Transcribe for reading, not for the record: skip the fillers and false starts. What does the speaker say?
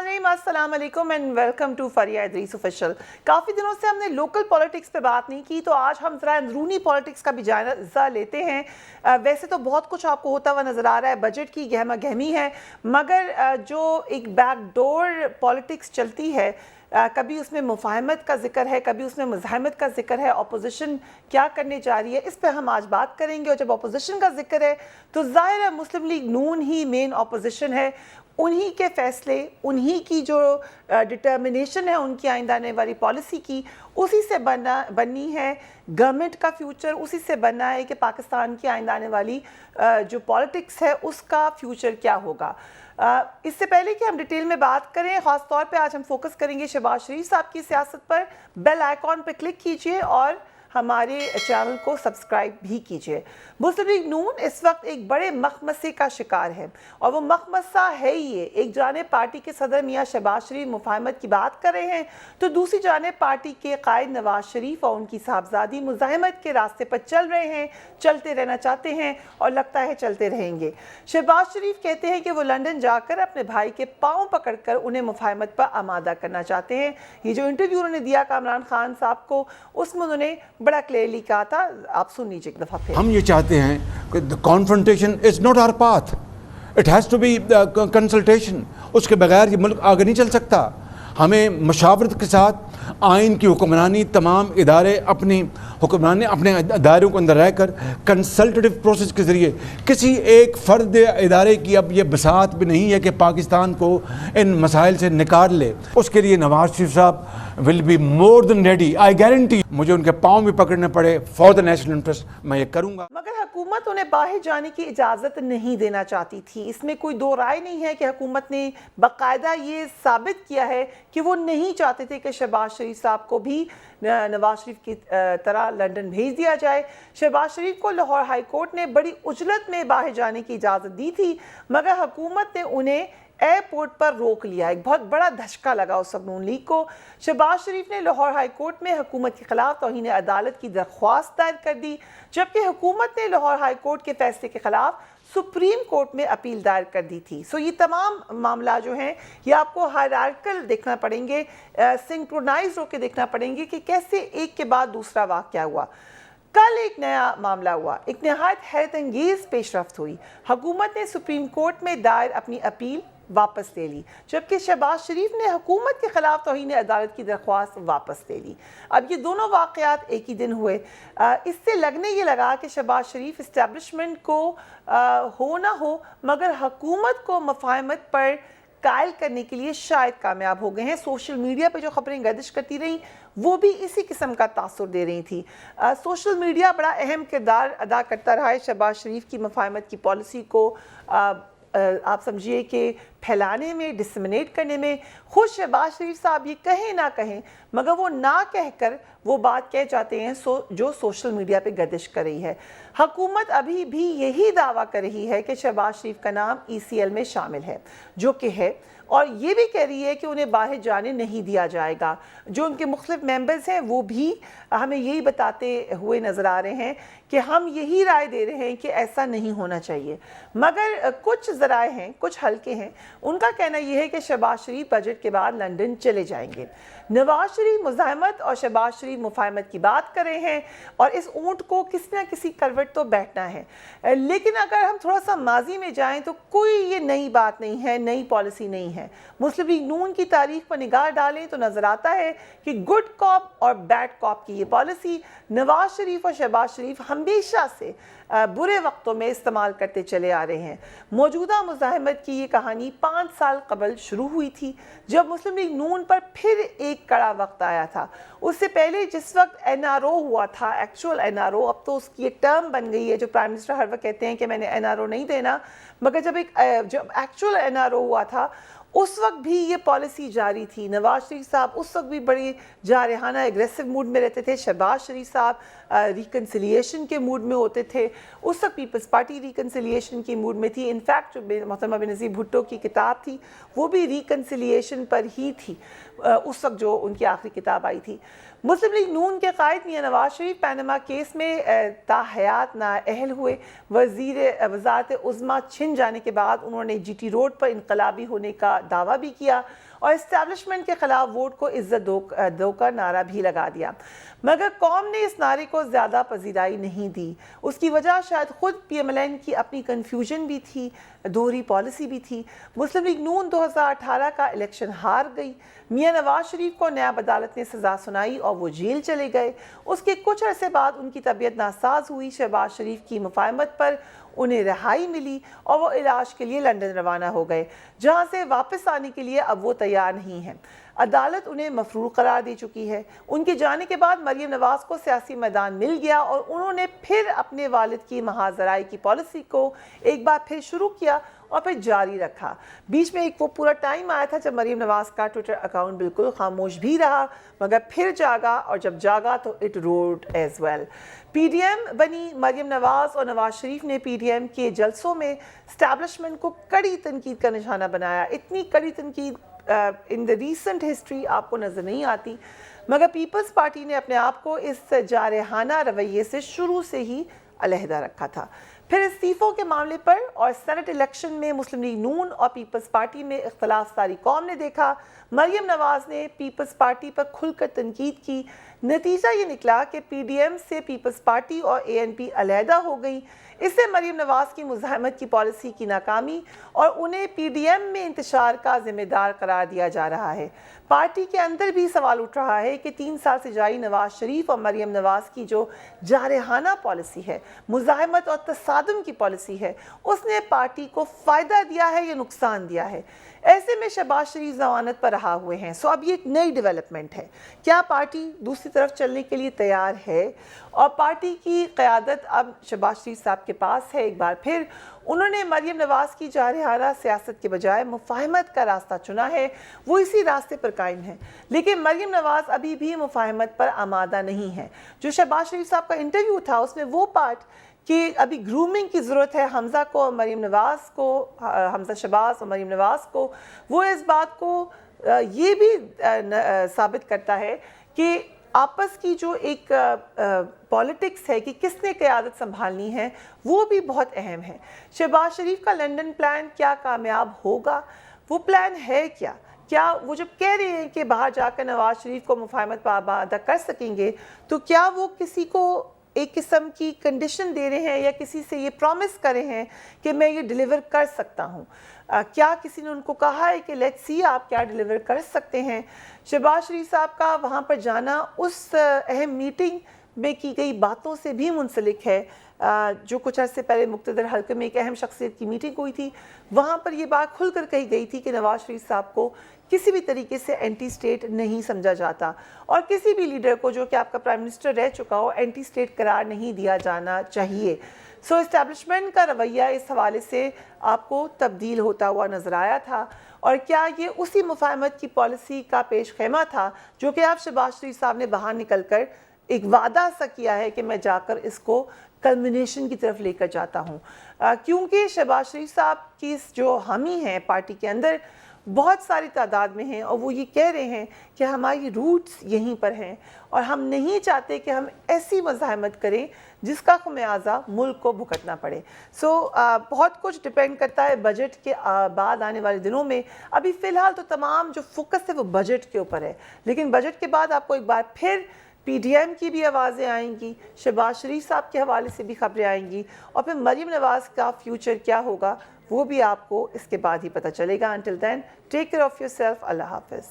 अस्सलाम वालेकुम and welcome to Fariya Idrees official. काफ़ी दिनों से हमने लोकल पॉलिटिक्स पे बात नहीं की, तो आज हम ज़रा अंदरूनी पॉलिटिक्स का भी जायज़ा लेते हैं। वैसे तो बहुत कुछ आपको होता हुआ नज़र आ रहा है, बजट की गहमा गहमी है, मगर जो एक बैकडोर पॉलिटिक्स चलती है, कभी उसमें मुफाहमत का जिक्र है, कभी उसमें मुज़ाहमत का जिक्र है, अपोजिशन क्या करने जा रही है, इस पे हम आज बात करेंगे। और जब अपोजिशन का जिक्र है तो ज़ाहिर है मुस्लिम लीग नून ही मेन अपोजिशन है। उन्हीं के फैसले, उन्हीं की जो डिटर्मिनेशन है उनकी आइंदा आने वाली पॉलिसी की, उसी से बननी है गवर्नमेंट का फ्यूचर, उसी से बनना है कि पाकिस्तान की आइंदा आने वाली जो पॉलिटिक्स है उसका फ्यूचर क्या होगा। इससे पहले कि हम डिटेल में बात करें, ख़ास तौर पे आज हम फोकस करेंगे शहबाज शरीफ साहब की सियासत पर। बेल आइकॉन पर क्लिक कीजिए और हमारे चैनल को सब्सक्राइब भी कीजिए। मुस्लिम लीग नून इस वक्त एक बड़े मखमसे का शिकार है, और वो मखमसा है ही ये। एक जानिब पार्टी के सदर मियाँ शहबाज शरीफ मुफाहमत की बात कर रहे हैं, तो दूसरी जानिब पार्टी के कायद नवाज शरीफ और उनकी साहबजादी मुज़ाहमत के रास्ते पर चल रहे हैं, चलते रहना चाहते हैं और लगता है चलते रहेंगे। शहबाज शरीफ कहते हैं कि वो लंदन जाकर अपने भाई के पाँव पकड़कर उन्हें मुफाहमत पर आमादा करना चाहते हैं। ये जो इंटरव्यू उन्होंने दिया कामरान खान साहब को, उसमें उन्होंने बड़ा क्लियरली कहा था, आप सुन लीजिए एक दफ़ा फिर। हम ये चाहते हैं कि the confrontation is not our path, it has to be consultation. उसके बगैर ये मुल्क आगे नहीं चल सकता। हमें मशावरत के साथ आइन की हुक्मरानी, तमाम इदारे अपनी हुक्मरानी अपने दायरों के अंदर रहकर कंसल्टेटिव प्रोसेस के ज़रिए, किसी एक फ़र्द इदारे की अब ये बसात भी नहीं है कि पाकिस्तान को इन मसाइल से निकाल ले। उसके लिए नवाज शरीफ साहब will be more than ready. I guarantee, मुझे उनके पाँव भी पकड़ने पड़े फॉर द नेशनल इंटरेस्ट, मैं ये करूँगा। मगर हुकूमत उन्हें बाहर जाने की इजाज़त नहीं देना चाहती थी। इसमें कोई दो राय नहीं है कि हुकूमत ने बाकायदा ये साबित किया है कि वो नहीं चाहते थे कि शहबाज शरीफ साहब को भी नवाज शरीफ की तरह लंदन भेज दिया जाए। शहबाज शरीफ को लाहौर हाई कोर्ट ने बड़ी उजलत में बाहर जाने की इजाज़त दी थी, मगर हुकूमत ने उन्हें एयरपोर्ट पर रोक लिया। एक बहुत बड़ा धचका लगा उस वक्त नून लीग को। शहबाज शरीफ ने लाहौर हाई कोर्ट में हुकूमत के खिलाफ तौहीन अदालत की दरख्वास्त दायर कर दी, जबकि हुकूमत ने लाहौर हाई कोर्ट के फैसले के खिलाफ सुप्रीम कोर्ट में अपील दायर कर दी थी। सो ये तमाम मामला जो हैं ये आपको हायरार्किकल देखना पड़ेंगे, सिंक्रोनाइज होकर देखना पड़ेंगे कि कैसे एक के बाद दूसरा वाक़या हुआ। कल एक नया मामला हुआ, एक नहायत हैरत अंगेज़ पेशरफ्त हुई। हुकूमत ने सुप्रीम कोर्ट में दायर अपनी अपील वापस ले ली, जबकि शहबाज शरीफ ने हुकूमत के खिलाफ तौहीन अदालत की दरख्वास्त वापस ले ली। अब ये दोनों वाक़यात एक ही दिन हुए। इससे लगने ये लगा कि शहबाज शरीफ इस्टेब्लिशमेंट को हो ना हो मगर हुकूमत को मुफाहमत पर कायल करने के लिए शायद कामयाब हो गए हैं। सोशल मीडिया पे जो खबरें गर्दिश करती रहीं वो भी इसी किस्म का तासुर दे रही थी। सोशल मीडिया बड़ा अहम किरदार अदा करता रहा है शहबाज शरीफ की मुफाहमत की पॉलिसी को आप समझिए कि फैलाने में, डिसमिनेट करने में। खुद शहबाज शरीफ साहब ये कहें ना कहें, मगर वो ना कहकर वो बात कह जाते हैं जो सोशल मीडिया पे गर्दिश कर रही है। हुकूमत अभी भी यही दावा कर रही है कि शहबाज शरीफ का नाम ECL में शामिल है, जो कि है, और ये भी कह रही है कि उन्हें बाहर जाने नहीं दिया जाएगा। जो उनके मुख्तलिफ मेंबर्स हैं वो भी हमें यही बताते हुए नज़र आ रहे हैं कि हम यही राय दे रहे हैं कि ऐसा नहीं होना चाहिए। मगर कुछ ज़राए हैं, कुछ हल्के हैं, उनका कहना यह है कि शहबाज शरीफ बजट के बाद लंदन चले जाएंगे। नवाज शरीफ मुज़ाहमत और शहबाज शरीफ मुफाहमत की बात कर रहे हैं, और इस ऊँट को किसी न किसी करवट तो बैठना है। लेकिन अगर हम थोड़ा सा माजी में जाएं तो कोई ये नई बात नहीं है, नई पॉलिसी नहीं है। मुस्लिम लीग नून की तारीख पर निगाह डालें तो नज़र आता है कि गुड कॉप और बैड कॉप की ये पॉलिसी नवाज शरीफ और शहबाज शरीफ हमेशा से बुरे वक्तों में इस्तेमाल करते चले आ रहे हैं। मौजूदा मुज़ाहमत की ये कहानी 5 साल कबल शुरू हुई थी, जब मुस्लिम लीग नून पर फिर एक कड़ा वक्त आया था। उससे पहले जिस वक्त NRO हुआ था, एक्चुअल NRO, अब तो उसकी एक टर्म बन गई है जो प्राइम मिनिस्टर हर वक्त कहते हैं कि मैंने NRO नहीं देना, मगर जब एक्चुअल NRO हुआ था उस वक्त भी ये पॉलिसी जारी थी। नवाज शरीफ साहब उस वक्त भी बड़ी जारहाना एग्रेसिव मूड में रहते थे, शहबाज शरीफ साहब रिकन्सिलिएशन के मूड में होते थे, उस वक्त पीपल्स पार्टी रिकन्सिलिएशन की मूड में थी। इनफैक्ट जो मोहतरमा बेनज़ीर भुट्टो की किताब थी वो भी रिकन्सिलिएशन पर ही थी, उस वक्त जो उनकी आखिरी किताब आई थी। मुस्लिम लीग नून के कायद मियां नवाज शरीफ पैनमा केस में ताहयात नाअहल हुए। वज़ारत उज़्मा छिन जाने के बाद उन्होंने GT रोड पर इनकलाबी होने का दावा भी किया और इस्टेब्लिशमेंट के खिलाफ वोट को इज्जत दो का नारा भी लगा दिया, मगर कौम ने इस नारे को ज़्यादा पजीराई नहीं दी। उसकी वजह शायद ख़ुद PMLN की अपनी कन्फ्यूजन भी थी, दोहरी पॉलिसी भी थी। मुस्लिम लीग नून 2018 का इलेक्शन हार गई। मियां नवाज शरीफ को नैब अदालत ने सज़ा सुनाई और वो जेल चले गए। उसके कुछ अरसे बाद उनकी तबीयत नासाज हुई। शहबाज शरीफ की मुफाहमत पर उन्हें रिहाई मिली और वो इलाज के लिए लंदन रवाना हो गए, जहां से वापस आने के लिए अब वो तैयार नहीं हैं। अदालत उन्हें मफरूर करार दे चुकी है। उनके जाने के बाद मरियम नवाज को सियासी मैदान मिल गया और उन्होंने फिर अपने वालिद की महाजराई की पॉलिसी को एक बार फिर शुरू किया और फिर जारी रखा। बीच में एक वो पूरा टाइम आया था जब मरियम नवाज का ट्विटर अकाउंट बिल्कुल खामोश भी रहा, मगर फिर जागा और जब जागा तो it rode as well. PDM बनी मरियम नवाज और नवाज शरीफ ने PDM के जलसों में एस्टैब्लिशमेंट को कड़ी तनकीद का निशाना बनाया। इतनी कड़ी तनकीद इन द रीसेंट हिस्ट्री आपको नज़र नहीं आती, मगर पीपल्स पार्टी ने अपने आप को इस जारहाना रवैये से शुरू से ही अलहदा रखा था। फिर इस्तीफ़ों के मामले पर और सेनेट इलेक्शन में मुस्लिम लीग नून और पीपल्स पार्टी में इख्तलाफ सारी कौम ने देखा। मरियम नवाज ने पीपल्स पार्टी पर खुलकर तनकीद की। नतीजा ये निकला कि PDM से पीपल्स पार्टी और ANP अलहदा हो गई। इससे मरियम नवाज की मुज़ाहमत की पॉलिसी की नाकामी और उन्हें PDM में इंतशार का जिम्मेदार करार दिया जा रहा है। पार्टी के अंदर भी सवाल उठ रहा है कि 3 साल से जारी नवाज शरीफ और मरियम नवाज की जो जारहाना पॉलिसी है, मुज़ाहमत और तसादुम की पॉलिसी है, उसने पार्टी को फ़ायदा दिया है या नुकसान दिया है। ऐसे में शहबाज शरीफ ज़मानत पर रहा हुए हैं। सो अब ये एक नई डेवलपमेंट है। क्या पार्टी दूसरी तरफ चलने के लिए तैयार है? और पार्टी की क़यादत अब शहबाज शरीफ साहब के पास है। एक बार फिर उन्होंने मरियम नवाज की जारहाना सियासत के बजाय मुफाहमत का रास्ता चुना है। वो इसी रास्ते पर कायम है, लेकिन मरियम नवाज अभी भी मुफाहमत पर आमादा नहीं है। जो शहबाज शरीफ साहब का इंटरव्यू था उसमें वो पार्ट कि अभी ग्रूमिंग की ज़रूरत है हमज़ा को और मरियम नवाज को, हमज़ा शहबाज और मरियम नवाज को, वो इस बात को ये भी साबित करता है कि आपस की जो एक पॉलिटिक्स है कि किसने क़यादत संभालनी है, वो भी बहुत अहम है। शहबाज शरीफ का लंदन प्लान क्या कामयाब होगा? वो प्लान है क्या? क्या वो जब कह रहे हैं कि बाहर जाकर नवाज शरीफ को मुफाहमत पर आमादा कर सकेंगे, तो क्या वो किसी को एक किस्म की कंडीशन दे रहे हैं या किसी से ये प्रॉमिस कर रहे हैं कि मैं ये डिलीवर कर सकता हूँ? क्या किसी ने उनको कहा है कि लेट्स सी आप क्या डिलीवर कर सकते हैं? शहबाज शरीफ साहब का वहाँ पर जाना उस अहम मीटिंग में की गई बातों से भी मुंसलिक है, जो कुछ अर्से पहले मुक्तदर हल्के में एक अहम शख्सियत की मीटिंग हुई थी। वहाँ पर ये बात खुलकर कही गई थी कि नवाज शरीफ साहब को किसी भी तरीके से एंटी स्टेट नहीं समझा जाता और किसी भी लीडर को जो कि आपका प्राइम मिनिस्टर रह चुका हो एंटी स्टेट करार नहीं दिया जाना चाहिए। सो इस्टेब्लिशमेंट का रवैया इस हवाले से आपको तब्दील होता हुआ नजर आया था। और क्या ये उसी मुफाहमत की पॉलिसी का पेश खेमा था जो कि आप शहबाज शरीफ साहब ने बाहर निकल कर एक वादा सा किया है कि मैं जाकर इसको कल्मिनेशन की तरफ लेकर जाता हूँ? क्योंकि शहबाज शरीफ साहब की जो हामी हैं पार्टी के अंदर बहुत सारी तादाद में हैं और वो ये कह रहे हैं कि हमारी रूट्स यहीं पर हैं और हम नहीं चाहते कि हम ऐसी मज़ाहमत करें जिसका खुमियाजा मुल्क को भुगतना पड़े। बहुत कुछ डिपेंड करता है बजट के बाद आने वाले दिनों में। अभी फ़िलहाल तो तमाम जो फोकस है वो बजट के ऊपर है, लेकिन बजट के बाद आपको एक बार फिर PDM की भी आवाज़ें आएंगी, शहबाज शरीफ साहब के हवाले से भी खबरें आएंगी और फिर मरियम नवाज का फ्यूचर क्या होगा वो भी आपको इसके बाद ही पता चलेगा। Until then take care of yourself. अल्लाह हाफ़िज़।